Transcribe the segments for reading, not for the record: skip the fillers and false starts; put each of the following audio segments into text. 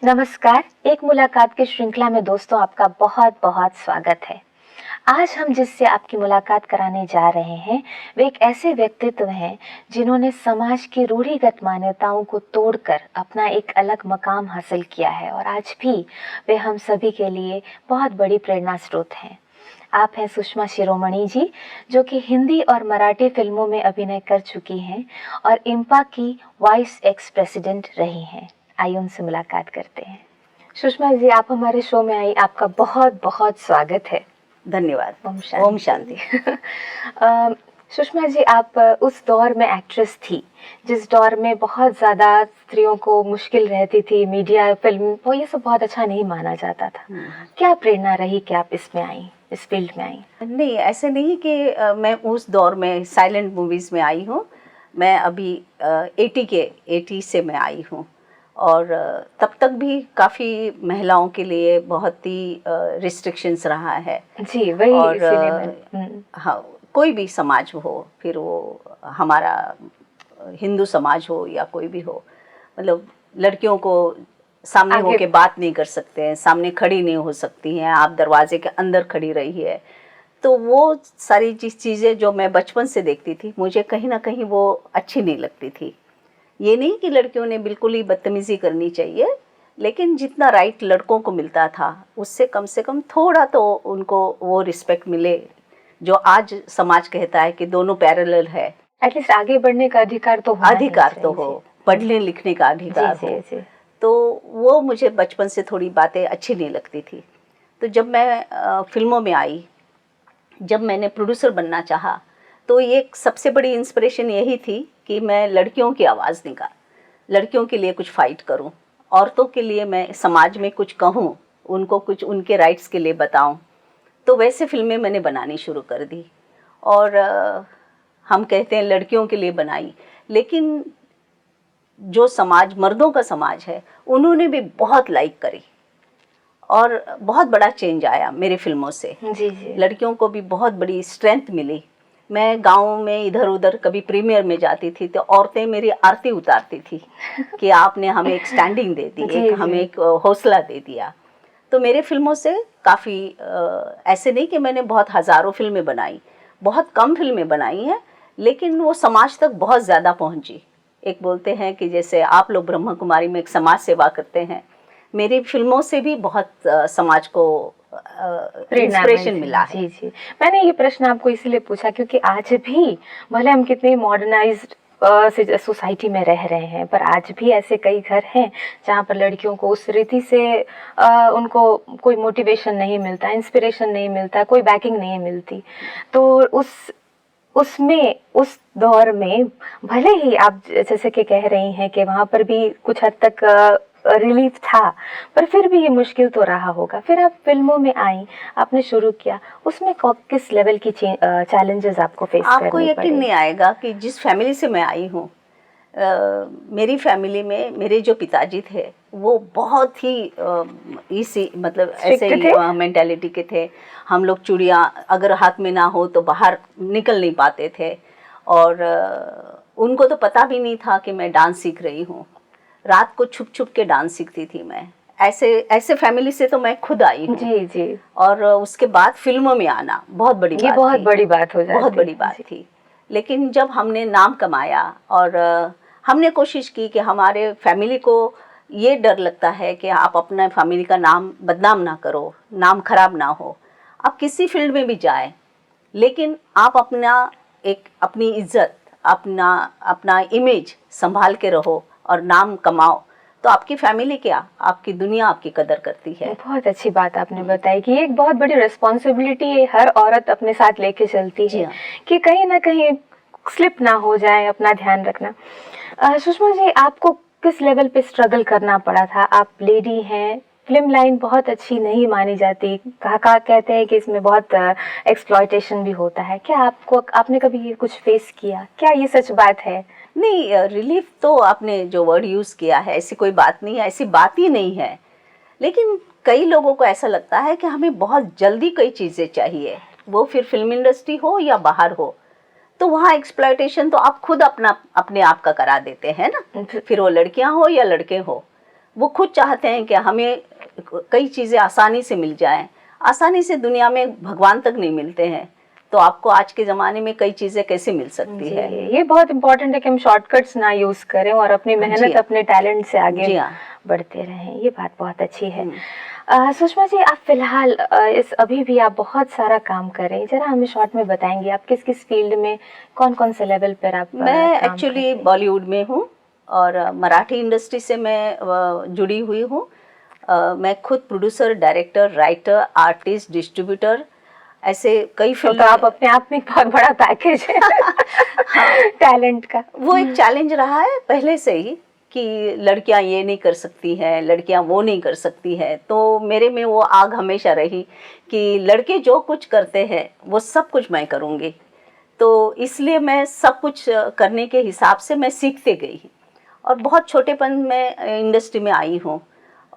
नमस्कार। एक मुलाकात की श्रृंखला में दोस्तों आपका बहुत बहुत स्वागत है। आज हम जिससे आपकी मुलाकात कराने जा रहे हैं वे एक ऐसे व्यक्तित्व हैं जिन्होंने समाज की रूढ़िगत मान्यताओं को तोड़कर अपना एक अलग मकाम हासिल किया है और आज भी वे हम सभी के लिए बहुत बड़ी प्रेरणा स्रोत हैं। आप हैं सुषमा शिरोमणि जी, जो कि हिंदी और मराठी फिल्मों में अभिनय कर चुकी हैं और इम्पा की वाइस एक्स प्रेसिडेंट रही हैं। आइए उनसे मुलाकात करते हैं। सुषमा जी, आप हमारे शो में आई, आपका बहुत बहुत स्वागत है। धन्यवाद। ओम शांति। सुषमा जी, आप उस दौर में एक्ट्रेस थी जिस दौर में बहुत ज़्यादा स्त्रियों को मुश्किल रहती थी, मीडिया, फिल्म, वो ये सब बहुत अच्छा नहीं माना जाता था। क्या प्रेरणा रही कि आप इसमें आई, इस फील्ड में आई? नहीं, ऐसे नहीं कि मैं उस दौर में साइलेंट मूवीज़ में आई हूँ। मैं अभी 80 से मैं आई हूँ और तब तक भी काफ़ी महिलाओं के लिए बहुत ही रिस्ट्रिक्शंस रहा है। जी, वही और इसीलिए मैं हाँ, कोई भी समाज हो, फिर वो हमारा हिंदू समाज हो या कोई भी हो, मतलब लड़कियों को सामने होके बात नहीं कर सकते हैं, सामने खड़ी नहीं हो सकती हैं, आप दरवाजे के अंदर खड़ी रही है। तो वो सारी चीज़ें जो मैं बचपन से देखती थी, मुझे कहीं ना कहीं वो अच्छी नहीं लगती थी। ये नहीं कि लड़कियों ने बिल्कुल ही बदतमीज़ी करनी चाहिए, लेकिन जितना राइट लड़कों को मिलता था उससे कम से कम थोड़ा तो उनको वो रिस्पेक्ट मिले, जो आज समाज कहता है कि दोनों पैरेलल है। एटलीस्ट आगे बढ़ने का अधिकार तो होना अधिकार तो हो, पढ़ने लिखने का अधिकार हो। तो वो मुझे बचपन से थोड़ी बातें अच्छी नहीं लगती थी। तो जब मैं फिल्मों में आई, जब मैंने प्रोड्यूसर बनना चाहा, तो ये सबसे बड़ी इंस्पिरेशन यही थी कि मैं लड़कियों की आवाज़ निकाल, लड़कियों के लिए कुछ फ़ाइट करूं, औरतों के लिए मैं समाज में कुछ कहूं, उनको कुछ उनके राइट्स के लिए बताऊं। तो वैसे फिल्में मैंने बनानी शुरू कर दी और हम कहते हैं लड़कियों के लिए बनाई, लेकिन जो समाज, मर्दों का समाज है, उन्होंने भी बहुत लाइक करी और बहुत बड़ा चेंज आया मेरे फिल्मों से। जी। लड़कियों को भी बहुत बड़ी स्ट्रेंथ मिली। मैं गाँव में इधर उधर कभी प्रीमियर में जाती थी तो औरतें मेरी आरती उतारती थी कि आपने हमें एक स्टैंडिंग दे दी, हमें एक हौसला दे दिया। तो मेरे फिल्मों से काफ़ी ऐसे नहीं कि मैंने बहुत हज़ारों फिल्में बनाई, बहुत कम फिल्में बनाई हैं, लेकिन वो समाज तक बहुत ज़्यादा पहुंची। एक बोलते हैं कि जैसे आप लोग ब्रह्म कुमारी में एक समाज सेवा करते हैं, मेरी फिल्मों से भी बहुत समाज को इंस्पिरेशन मिला है। जी। मैंने ये प्रश्न आपको इसलिए पूछा क्योंकि आज भी भले हम कितने मॉडर्नाइज्ड सोसाइटी में रह रहे हैं, पर आज भी ऐसे कई घर हैं जहाँ पर लड़कियों को उस रीति से उनको कोई मोटिवेशन नहीं मिलता, इंस्पिरेशन नहीं मिलता, कोई बैकिंग नहीं मिलती। तो उसमें, उस दौर में भले ही आप जैसे कि कह रही हैं कि वहाँ पर भी कुछ हद तक रिलीफ था, पर फिर भी ये मुश्किल तो रहा होगा। फिर आप फिल्मों में आई, आपने शुरू किया, उसमें किस लेवल की चैलेंजेस आपको फेस करने पड़े? आपको यकीन नहीं आएगा कि जिस फैमिली से मैं आई हूँ, मेरी फैमिली में मेरे जो पिताजी थे वो बहुत ही इसी मतलब ऐसे ही मेंटालिटी के थे। हम लोग चूड़ियाँ अगर हाथ में ना हो तो बाहर निकल नहीं पाते थे और उनको तो पता भी नहीं था कि मैं डांस सीख रही हूँ। रात को छुप छुप के डांस सीखती थी मैं। ऐसे फैमिली से तो मैं खुद आई हूँ। जी। और उसके बाद फिल्मों में आना बहुत बड़ी बात थी। बहुत बड़ी बात हो जाती, बहुत बड़ी बात थी। लेकिन जब हमने नाम कमाया और हमने कोशिश की कि हमारे फैमिली को ये डर लगता है कि आप अपना फैमिली का नाम बदनाम ना करो, नाम खराब ना हो। आप किसी फील्ड में भी जाए, लेकिन आप अपनी इज्जत, अपना इमेज संभाल के रहो और नाम कमाओ, तो आपकी फैमिली क्या, आपकी दुनिया आपकी कदर करती है। बहुत अच्छी बात आपने बताई कि एक बहुत बड़ी रिस्पॉन्सिबिलिटी हर औरत अपने साथ लेके चलती है कि कहीं ना कहीं स्लिप ना हो जाए, अपना ध्यान रखना। सुषमा जी, आपको किस लेवल पे स्ट्रगल करना पड़ा था? आप लेडी हैं, फिल्म लाइन बहुत अच्छी नहीं मानी जाती, कहा कहते हैं कि इसमें बहुत एक्सप्लॉयटेशन भी होता है। क्या आपने कभी ये कुछ फेस किया? क्या ये सच बात है? नहीं, रिलीफ तो आपने जो वर्ड यूज़ किया है, ऐसी कोई बात नहीं है, ऐसी बात ही नहीं है। लेकिन कई लोगों को ऐसा लगता है कि हमें बहुत जल्दी कई चीज़ें चाहिए, वो फिर फिल्म इंडस्ट्री हो या बाहर हो, तो वहाँ एक्सप्लॉयटेशन तो आप खुद अपने आप का करा देते हैं ना, फिर वो लड़कियाँ हो या लड़के हो। वो खुद चाहते हैं कि हमें कई चीज़ें आसानी से मिल जाएं। आसानी से दुनिया में भगवान तक नहीं मिलते हैं, तो आपको आज के ज़माने में कई चीज़ें कैसे मिल सकती है। ये बहुत इम्पोर्टेंट है कि हम शॉर्टकट्स ना यूज़ करें और अपनी मेहनत अपने टैलेंट से आगे बढ़ते रहें। ये बात बहुत अच्छी है। सुषमा जी, आप फिलहाल अभी भी आप बहुत सारा काम कर रहे हैं, जरा हमें शॉर्ट में बताएंगे आप किस किस फील्ड में, कौन कौन से लेवल पर आप मैं एक्चुअली बॉलीवुड में हूँ और मराठी इंडस्ट्री से मैं जुड़ी हुई हूँ। मैं खुद producer, director, writer, artist, distributor, ऐसे कई फील्ड। तो आप अपने आप में बहुत बड़ा पैकेज है टैलेंट का। वो एक चैलेंज रहा है पहले से ही कि लड़कियां ये नहीं कर सकती हैं, लड़कियां वो नहीं कर सकती हैं। तो मेरे में वो आग हमेशा रही कि लड़के जो कुछ करते हैं वो सब कुछ मैं करूँगी। तो इसलिए मैं सब कुछ करने के हिसाब से मैं सीखते गई और बहुत छोटेपन में इंडस्ट्री में आई हूँ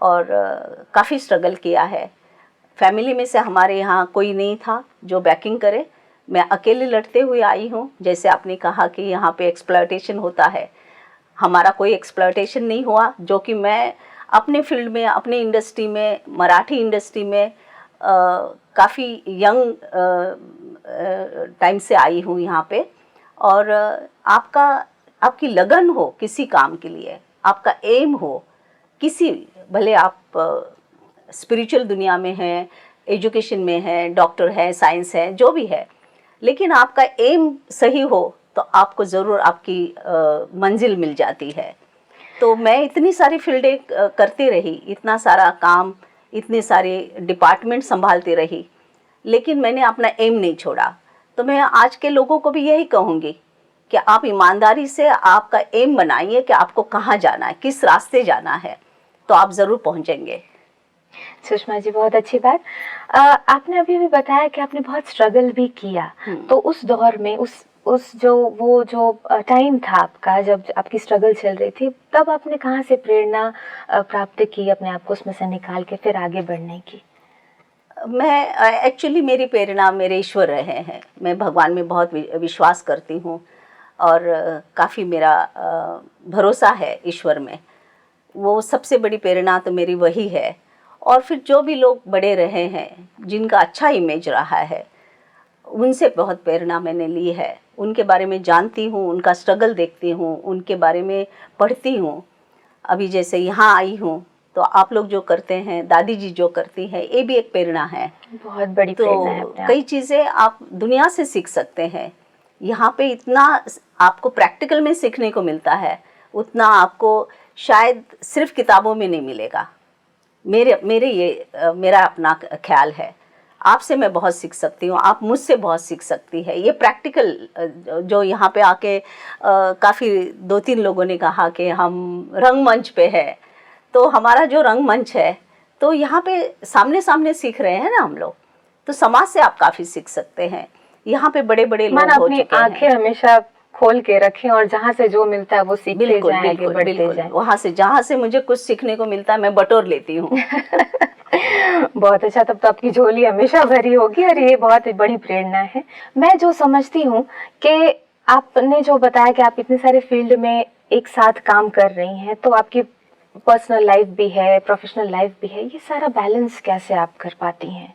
और काफ़ी स्ट्रगल किया है। फैमिली में से हमारे यहाँ कोई नहीं था जो बैकिंग करे, मैं अकेले लड़ते हुए आई हूँ। जैसे आपने कहा कि यहाँ पे एक्सप्लॉयटेशन होता है, हमारा कोई एक्सप्लॉयटेशन नहीं हुआ, जो कि मैं अपने फील्ड में, अपनी इंडस्ट्री में, मराठी इंडस्ट्री में काफ़ी यंग टाइम से आई हूँ यहाँ पे। और आपकी लगन हो किसी काम के लिए, आपका एम हो किसी, भले आप स्पिरिचुअल दुनिया में हैं, एजुकेशन में हैं, डॉक्टर हैं, साइंस है, जो भी है, लेकिन आपका एम सही हो तो आपको ज़रूर आपकी मंजिल मिल जाती है। तो मैं इतनी सारी फील्डें करती रही, इतना सारा काम, इतने सारे डिपार्टमेंट संभालती रही, लेकिन मैंने अपना एम नहीं छोड़ा। तो मैं आज के लोगों को भी यही कहूँगी कि आप ईमानदारी से आपका एम बनाइए कि आपको कहाँ जाना है, किस रास्ते जाना है, तो आप ज़रूर पहुँचेंगे। सुषमा जी, बहुत अच्छी बात। आपने अभी भी बताया कि आपने बहुत स्ट्रगल भी किया, तो उस दौर में जो टाइम था आपका, जब आपकी स्ट्रगल चल रही थी, तब आपने कहाँ से प्रेरणा प्राप्त की अपने आप को उसमें से निकाल के फिर आगे बढ़ने की? मैं एक्चुअली मेरी प्रेरणा मेरे ईश्वर रहे हैं। मैं भगवान में बहुत विश्वास करती हूँ और काफ़ी मेरा भरोसा है ईश्वर में। वो सबसे बड़ी प्रेरणा तो मेरी वही है। और फिर जो भी लोग बड़े रहे हैं, जिनका अच्छा इमेज रहा है, उनसे बहुत प्रेरणा मैंने ली है। उनके बारे में जानती हूँ, उनका स्ट्रगल देखती हूँ, उनके बारे में पढ़ती हूँ। अभी जैसे यहाँ आई हूँ तो आप लोग जो करते हैं, दादी जी जो करती हैं, ये भी एक प्रेरणा है, बहुत बड़ी प्रेरणा है। तो कई चीज़ें आप दुनिया से सीख सकते हैं। यहाँ पे इतना आपको प्रैक्टिकल में सीखने को मिलता है, उतना आपको शायद सिर्फ किताबों में नहीं मिलेगा। मेरा अपना ख्याल है। आपसे मैं बहुत सीख सकती हूँ, आप मुझसे बहुत सीख सकती है। ये प्रैक्टिकल जो यहाँ पे आके काफ़ी 2-3 लोगों ने कहा कि हम रंगमंच पे है, तो हमारा जो रंगमंच है, तो यहाँ पे सामने सामने सीख रहे हैं ना हम लोग, तो समाज से आप काफ़ी सीख सकते हैं। यहाँ पे बड़े बड़े लोग हो चुके हैं। अपनी आंखें हमेशा खोल के रखें और जहाँ से जो मिलता है वो सीखते जाएं, आगे बढ़ते जाएं। वहाँ से जहाँ से मुझे कुछ सीखने को मिलता है मैं बटोर लेती हूँ। बहुत अच्छा, तब तो आपकी झोली हमेशा भरी होगी और ये बहुत बड़ी प्रेरणा है। मैं जो समझती हूँ कि आपने जो बताया कि आप इतने सारे फील्ड में एक साथ काम कर रही हैं, तो आपकी पर्सनल लाइफ भी है, प्रोफेशनल लाइफ भी है, ये सारा बैलेंस कैसे आप कर पाती हैं?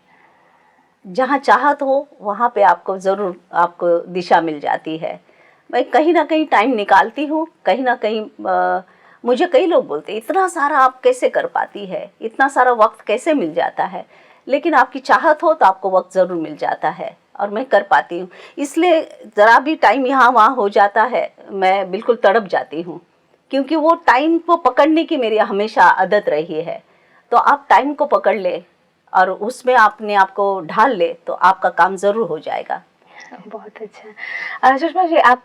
जहाँ चाहत हो वहाँ पे आपको ज़रूर आपको दिशा मिल जाती है। मैं कहीं ना कहीं टाइम निकालती हूँ, कहीं ना कहीं मुझे कई लोग बोलते हैं इतना सारा आप कैसे कर पाती है, इतना सारा वक्त कैसे मिल जाता है, लेकिन आपकी चाहत हो तो आपको वक्त ज़रूर मिल जाता है और मैं कर पाती हूँ। इसलिए ज़रा भी टाइम यहाँ वहाँ हो जाता है, मैं बिल्कुल तड़प जाती हूँ, क्योंकि वो टाइम को पकड़ने की मेरी हमेशा आदत रही है। तो आप टाइम को पकड़ ले और उसमें अपने आप को ढाल ले तो आपका काम ज़रूर हो जाएगा। बहुत अच्छा। सुषमा जी, आप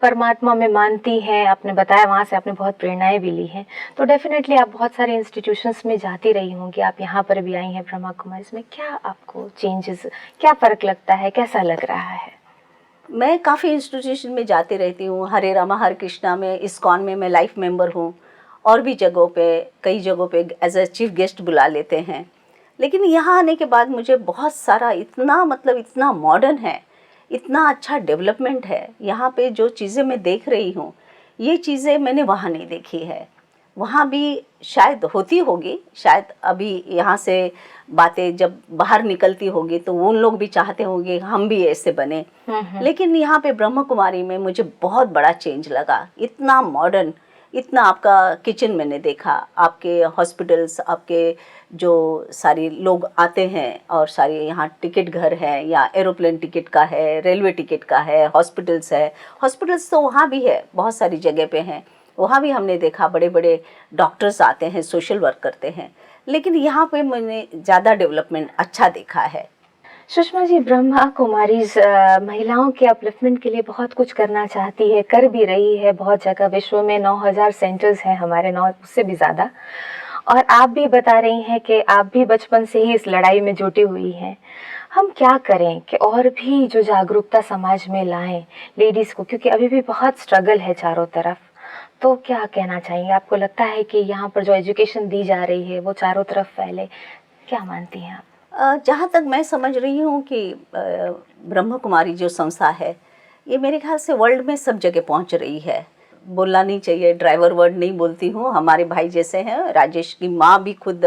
परमात्मा में मानती हैं, आपने बताया वहाँ से आपने बहुत प्रेरणाएं भी ली हैं, तो डेफिनेटली आप बहुत सारे इंस्टीट्यूशंस में जाती रही होंगी, आप यहाँ पर भी आई हैं ब्रह्मा कुमारीज में। क्या आपको चेंजेस, क्या फ़र्क लगता है, कैसा लग रहा है? मैं काफ़ी इंस्टीट्यूशन में जाती रहती हूँ। हरे रामा हरे कृष्णा में, इस्कॉन में मैं लाइफ मेंबर हूँ, और भी जगहों पे, कई जगहों पे एज अ चीफ गेस्ट बुला लेते हैं। लेकिन यहाँ आने के बाद मुझे बहुत सारा इतना मॉडर्न है, इतना अच्छा डेवलपमेंट है यहाँ पे। जो चीज़ें मैं देख रही हूँ ये चीज़ें मैंने वहाँ नहीं देखी है। वहाँ भी शायद होती होगी, शायद अभी यहाँ से बातें जब बाहर निकलती होगी तो उन लोग भी चाहते होंगे हम भी ऐसे बने। लेकिन यहाँ पे ब्रह्म कुमारी में मुझे बहुत बड़ा चेंज लगा, इतना मॉडर्न, इतना आपका किचन मैंने देखा, आपके हॉस्पिटल्स, आपके जो सारे लोग आते हैं और सारे यहाँ टिकट घर है या एरोप्लेन टिकट का है, रेलवे टिकट का है, हॉस्पिटल्स है। हॉस्पिटल्स तो वहाँ भी है, बहुत सारी जगह पे हैं, वहाँ भी हमने देखा बड़े बड़े डॉक्टर्स आते हैं, सोशल वर्क करते हैं। लेकिन यहाँ पे मैंने ज़्यादा डेवलपमेंट अच्छा देखा है। सुषमा जी, ब्रह्मा कुमारीज महिलाओं के अपलिफ्टमेंट के लिए बहुत कुछ करना चाहती है, कर भी रही है। बहुत जगह विश्व में 9,000 सेंटर्स हैं हमारे, 9 उससे भी ज़्यादा। और आप भी बता रही हैं कि आप भी बचपन से ही इस लड़ाई में जुटी हुई हैं। हम क्या करें कि और भी जो जागरूकता समाज में लाएं लेडीज़ को, क्योंकि अभी भी बहुत स्ट्रगल है चारों तरफ। तो क्या कहना चाहेंगे? आपको लगता है कि यहाँ पर जो एजुकेशन दी जा रही है वो चारों तरफ फैले? क्या मानती हैं आप? जहाँ तक मैं समझ रही हूँ कि ब्रह्म कुमारी जो संस्था है, ये मेरे ख्याल से वर्ल्ड में सब जगह पहुँच रही है। बोलना नहीं चाहिए, ड्राइवर वर्ड नहीं बोलती हूँ, हमारे भाई जैसे हैं, राजेश की माँ भी खुद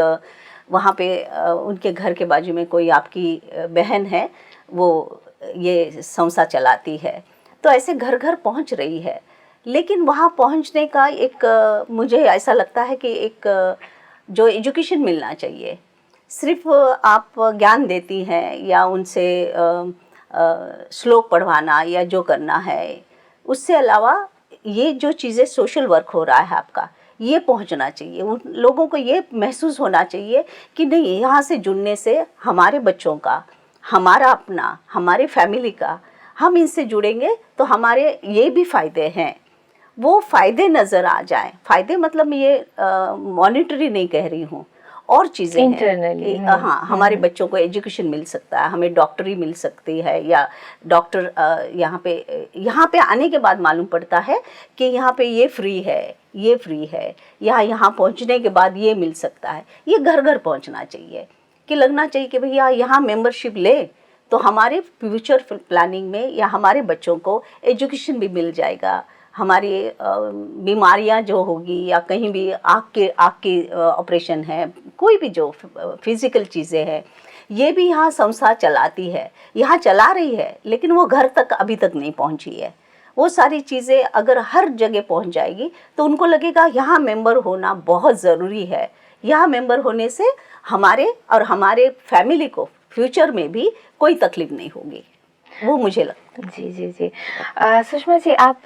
वहाँ पे उनके घर के बाजू में कोई आपकी बहन है, वो ये संस्था चलाती है। तो ऐसे घर घर पहुँच रही है। लेकिन वहाँ पहुँचने का एक मुझे ऐसा लगता है कि एक जो एजुकेशन मिलना चाहिए। सिर्फ आप ज्ञान देती हैं या उनसे श्लोक पढ़वाना या जो करना है, उससे अलावा ये जो चीज़ें सोशल वर्क हो रहा है आपका, ये पहुंचना चाहिए। उन लोगों को ये महसूस होना चाहिए कि नहीं, यहाँ से जुड़ने से हमारे बच्चों का, हमारा अपना, हमारे फैमिली का, हम इनसे जुड़ेंगे तो हमारे ये भी फ़ायदे हैं। वो फ़ायदे नज़र आ जाएं। फ़ायदे मतलब ये मॉनिटरी नहीं कह रही हूँ, और चीज़ें इंटरनली। हाँ, हमारे बच्चों को एजुकेशन मिल सकता है, हमें डॉक्टरी मिल सकती है, या डॉक्टर यहाँ पे आने के बाद मालूम पड़ता है कि यहाँ पे ये फ्री है, ये फ्री है, या यहाँ पहुँचने के बाद ये मिल सकता है। ये घर घर पहुँचना चाहिए, कि लगना चाहिए कि भैया यहाँ मेंबरशिप ले तो हमारे फ्यूचर प्लानिंग में या हमारे बच्चों को एजुकेशन भी मिल जाएगा। हमारी बीमारियां जो होगी या कहीं भी आँख के ऑपरेशन है, कोई भी जो फिज़िकल चीज़ें हैं, ये भी यहाँ संस्था चलाती है, यहाँ चला रही है। लेकिन वो घर तक अभी तक नहीं पहुँची है। वो सारी चीज़ें अगर हर जगह पहुँच जाएगी तो उनको लगेगा यहाँ मेंबर होना बहुत ज़रूरी है। यहाँ मेंबर होने से हमारे और हमारे फैमिली को फ्यूचर में भी कोई तकलीफ नहीं होगी, वो मुझे लगता है। जी जी जी। सुषमा जी, आप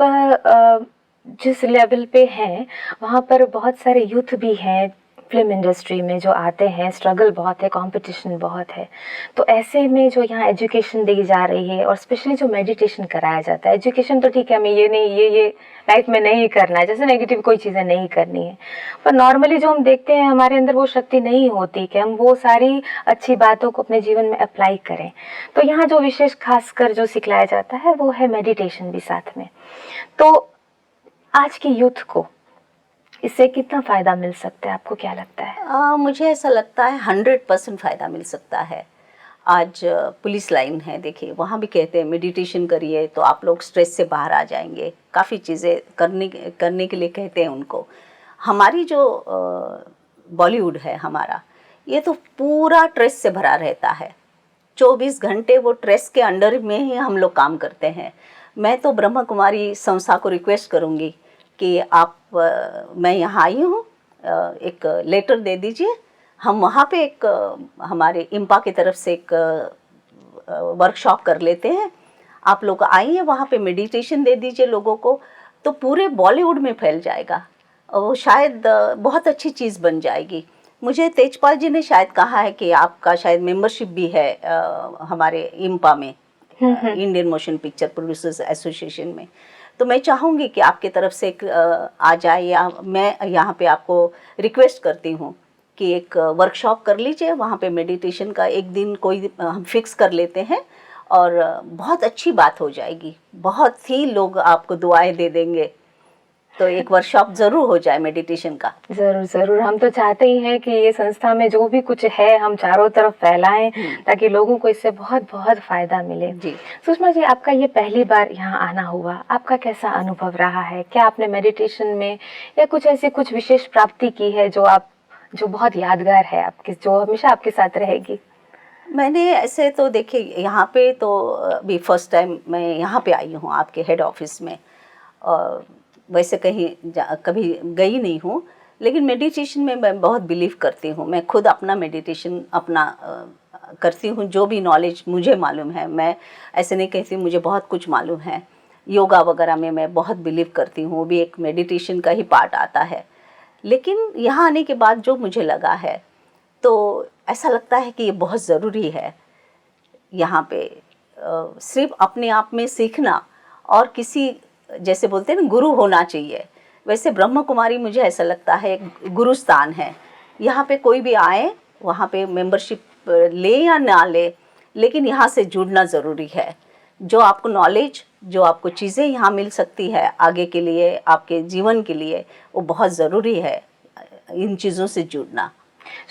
जिस लेवल पे हैं वहाँ पर बहुत सारे यूथ भी हैं फिल्म इंडस्ट्री में जो आते हैं, स्ट्रगल बहुत है, कंपटीशन बहुत है। तो ऐसे में जो यहाँ एजुकेशन दी जा रही है और स्पेशली जो मेडिटेशन कराया जाता है, एजुकेशन तो ठीक है, हमें ये नहीं ये लाइफ में नहीं करना है, जैसे नेगेटिव कोई चीज़ें नहीं करनी है, पर नॉर्मली जो हम देखते हैं हमारे अंदर वो शक्ति नहीं होती कि हम वो सारी अच्छी बातों को अपने जीवन में अप्लाई करें। तो यहाँ जो विशेष खासकर जो सिखलाया जाता है वो है मेडिटेशन भी साथ में। तो आज की यूथ को इससे कितना फ़ायदा मिल सकता है, आपको क्या लगता है? मुझे ऐसा लगता है 100% फ़ायदा मिल सकता है। आज पुलिस लाइन है, देखिए वहाँ भी कहते हैं मेडिटेशन करिए तो आप लोग स्ट्रेस से बाहर आ जाएंगे। काफ़ी चीज़ें करने के लिए कहते हैं उनको। हमारी जो बॉलीवुड है हमारा, ये तो पूरा स्ट्रेस से भरा रहता है। 24 घंटे वो स्ट्रेस के अंडर में ही हम लोग काम करते हैं। मैं तो ब्रह्म कुमारी संस्था को रिक्वेस्ट करूँगी कि आप मैं यहाँ आई हूँ, एक लेटर दे दीजिए। हम वहाँ पे एक हमारे इम्पा की तरफ से एक वर्कशॉप कर लेते हैं। आप लोग आइए, वहाँ पे मेडिटेशन दे दीजिए लोगों को, तो पूरे बॉलीवुड में फैल जाएगा और वो शायद बहुत अच्छी चीज़ बन जाएगी। मुझे तेजपाल जी ने शायद कहा है कि आपका शायद मेंबरशिप भी है हमारे इम्पा में, Indian motion picture producers association में। तो मैं चाहूँगी कि आपके तरफ से एक आ जाए, या मैं यहाँ पे आपको रिक्वेस्ट करती हूँ कि एक वर्कशॉप कर लीजिए। वहाँ पे मेडिटेशन का एक दिन कोई हम फिक्स कर लेते हैं और बहुत अच्छी बात हो जाएगी। बहुत ही लोग आपको दुआएं दे देंगे। तो एक वर्कशॉप जरूर हो जाए मेडिटेशन का। जरूर जरूर, हम तो चाहते ही हैं कि ये संस्था में जो भी कुछ है हम चारों तरफ फैलाएं ताकि लोगों को इससे बहुत बहुत फायदा मिले। जी सुषमा जी, आपका ये पहली बार यहाँ आना हुआ, आपका कैसा अनुभव रहा है? क्या आपने मेडिटेशन में या कुछ ऐसी कुछ विशेष प्राप्ति की है जो बहुत यादगार है आपकी, जो हमेशा आपके साथ रहेगी? मैंने ऐसे तो देखिए, यहाँ पे तो अभी फर्स्ट टाइम मैं यहाँ पे आई हूँ आपके हेड ऑफिस में, और वैसे कहीं कभी गई नहीं हूँ, लेकिन मेडिटेशन में मैं बहुत बिलीव करती हूँ। मैं खुद अपना मेडिटेशन अपना करती हूँ, जो भी नॉलेज मुझे मालूम है। मैं ऐसे नहीं कहती मुझे बहुत कुछ मालूम है। योगा वगैरह में मैं बहुत बिलीव करती हूँ, वो भी एक मेडिटेशन का ही पार्ट आता है। लेकिन यहाँ आने के बाद जो मुझे लगा है, तो ऐसा लगता है कि ये बहुत ज़रूरी है। यहाँ पे सिर्फ अपने आप में सीखना और किसी, जैसे बोलते हैं ना, गुरु होना चाहिए, वैसे ब्रह्म कुमारी मुझे ऐसा लगता है एक गुरु स्थान है। यहाँ पे कोई भी आए, वहाँ पे मेंबरशिप ले या ना ले, लेकिन यहाँ से जुड़ना ज़रूरी है। जो आपको नॉलेज, जो आपको चीज़ें यहाँ मिल सकती है आगे के लिए, आपके जीवन के लिए, वो बहुत ज़रूरी है इन चीज़ों से जुड़ना।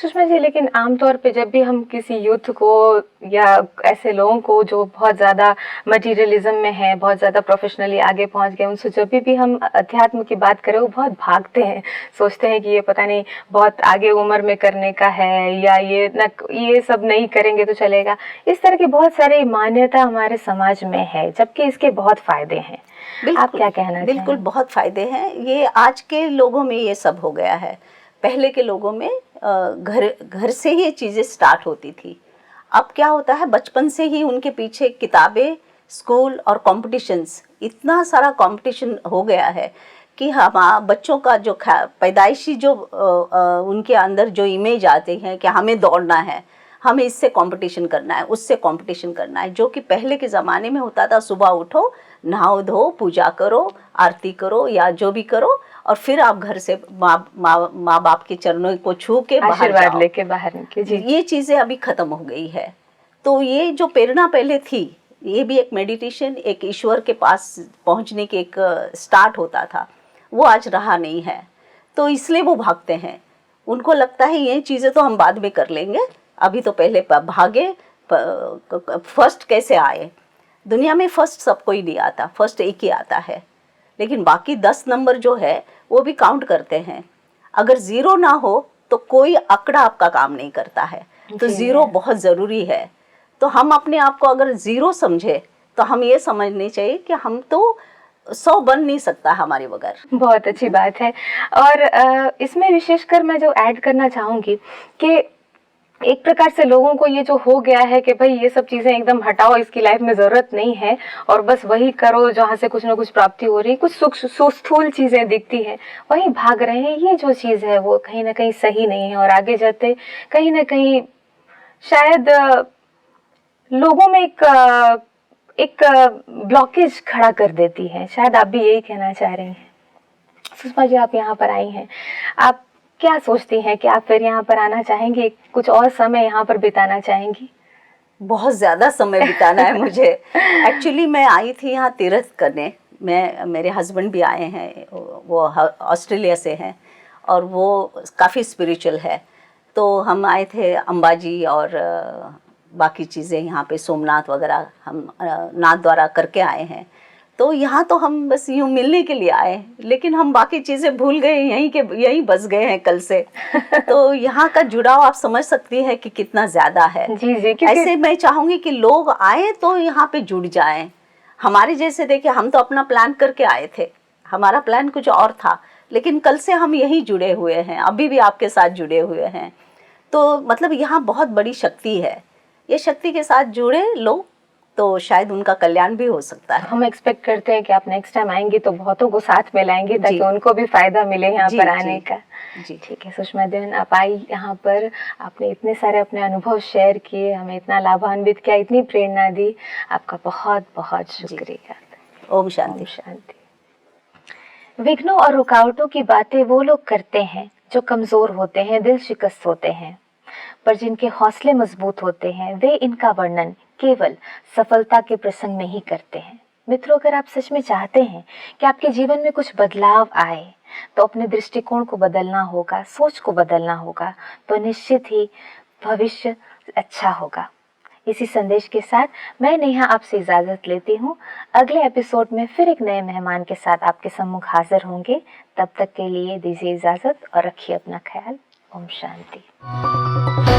सुषमा जी, लेकिन आमतौर पे जब भी हम किसी यूथ को या ऐसे लोगों को जो बहुत ज़्यादा मटीरियलिज्म में है, बहुत ज़्यादा प्रोफेशनली आगे पहुंच गए, उनसे जब भी हम अध्यात्म की बात करें वो बहुत भागते हैं, सोचते हैं कि ये पता नहीं बहुत आगे उम्र में करने का है, या ये सब नहीं करेंगे तो चलेगा। इस तरह की बहुत सारी मान्यता हमारे समाज में है, जबकि इसके बहुत फायदे हैं। आप क्या कहना चाहेंगे? बिल्कुल बहुत फ़ायदे हैं। ये आज के लोगों में ये सब हो गया है। पहले के लोगों में घर से ही ये चीज़ें स्टार्ट होती थी। अब क्या होता है, बचपन से ही उनके पीछे किताबें, स्कूल और कॉम्पिटिशन्स, इतना सारा कॉम्पिटिशन हो गया है कि हम बच्चों का जो पैदाइशी जो उनके अंदर जो इमेज आती है कि हमें दौड़ना है, हमें इससे कंपटीशन करना है, उससे कंपटीशन करना है। जो कि पहले के ज़माने में होता था, सुबह उठो, नहाओ धो, पूजा करो, आरती करो या जो भी करो, और फिर आप घर से माँ बाप के चरणों को छू के आशीर्वाद लेके बाहर निकले। जी, ये चीज़ें अभी ख़त्म हो गई है। तो ये जो प्रेरणा पहले थी, ये भी एक मेडिटेशन, एक ईश्वर के पास पहुंचने के एक स्टार्ट होता था, वो आज रहा नहीं है। तो इसलिए वो भागते हैं। उनको लगता है ये चीज़ें तो हम बाद में कर लेंगे, अभी तो पहले भागे। फर्स्ट कैसे आए? दुनिया में फर्स्ट सबको ही नहीं आता, फर्स्ट एक ही आता है, लेकिन बाकी 10 नंबर जो है वो भी काउंट करते हैं। अगर 0 ना हो तो कोई आंकड़ा आपका काम नहीं करता है, तो 0 बहुत ज़रूरी है। तो हम अपने आप को अगर 0 समझे, तो हम ये समझने चाहिए कि हम तो 100 बन नहीं सकता हमारे बगैर। बहुत अच्छी बात है। और इसमें विशेषकर मैं जो ऐड करना चाहूँगी कि एक प्रकार से लोगों को ये जो हो गया है कि भाई ये सब चीज़ें एकदम हटाओ, इसकी लाइफ में ज़रूरत नहीं है, और बस वही करो जहाँ से कुछ ना कुछ प्राप्ति हो रही, कुछ स्थूल चीज़ें दिखती हैं, वही भाग रहे हैं। ये जो चीज़ है वो कहीं ना कहीं सही नहीं है, और आगे जाते कहीं ना कहीं शायद लोगों में एक ब्लॉकेज खड़ा कर देती है। शायद आप भी यही कहना चाह रही हैं। सुषमा जी, आप यहाँ पर आई हैं, आप क्या सोचती हैं कि आप फिर यहाँ पर आना चाहेंगी, कुछ और समय यहाँ पर बिताना चाहेंगी? बहुत ज़्यादा समय बिताना है मुझे। एक्चुअली मैं आई थी यहाँ तीर्थ करने। मेरे हस्बैंड भी आए हैं, वो ऑस्ट्रेलिया से हैं, और वो काफ़ी स्पिरिचुअल है। तो हम आए थे अंबाजी और बाकी चीज़ें यहाँ पे सोमनाथ वगैरह हम नाथ द्वारा करके आए हैं। तो यहाँ तो हम बस यूँ मिलने के लिए आए, लेकिन हम बाकी चीज़ें भूल गए, यहीं बस गए हैं कल से। तो यहाँ का जुड़ाव आप समझ सकती है कि कितना ज़्यादा है। जी जी, ऐसे मैं चाहूँगी कि लोग आए तो यहाँ पे जुड़ जाएं। हमारे जैसे देखिए, हम तो अपना प्लान करके आए थे, हमारा प्लान कुछ और था, लेकिन कल से हम यहीं जुड़े हुए हैं, अभी भी आपके साथ जुड़े हुए हैं। तो मतलब यहाँ बहुत बड़ी शक्ति है। ये शक्ति के साथ जुड़े लोग तो शायद उनका कल्याण भी हो सकता है। हम एक्सपेक्ट करते हैं कि आप नेक्स्ट टाइम आएंगे तो बहुतों को साथ में लाएंगे ताकि उनको भी फायदा मिले यहाँ पर आने का। जी ठीक है सुषमा देवन, आप आई यहाँ पर, आपने इतने सारे अपने अनुभव शेयर किए, हमें इतना लाभान्वित किया, इतनी प्रेरणा दी, आपका बहुत बहुत शुक्रिया। ओम शांति। शांति। विघ्नों और रुकावटों की बातें वो लोग करते हैं जो कमजोर होते हैं, दिल शिकस्त होते हैं, पर जिनके हौसले मजबूत होते हैं वे इनका वर्णन केवल सफलता के प्रसंग में ही करते हैं। मित्रों, अगर आप सच में चाहते हैं कि आपके जीवन में कुछ बदलाव आए तो अपने दृष्टिकोण को बदलना होगा, सोच को बदलना होगा, तो निश्चित ही भविष्य अच्छा होगा। इसी संदेश के साथ मैं नेहा आपसे इजाजत लेती हूँ। अगले एपिसोड में फिर एक नए मेहमान के साथ आपके सम्मुख हाजिर होंगे। तब तक के लिए दीजिए इजाजत और रखिए अपना ख्याल। ओम शांति।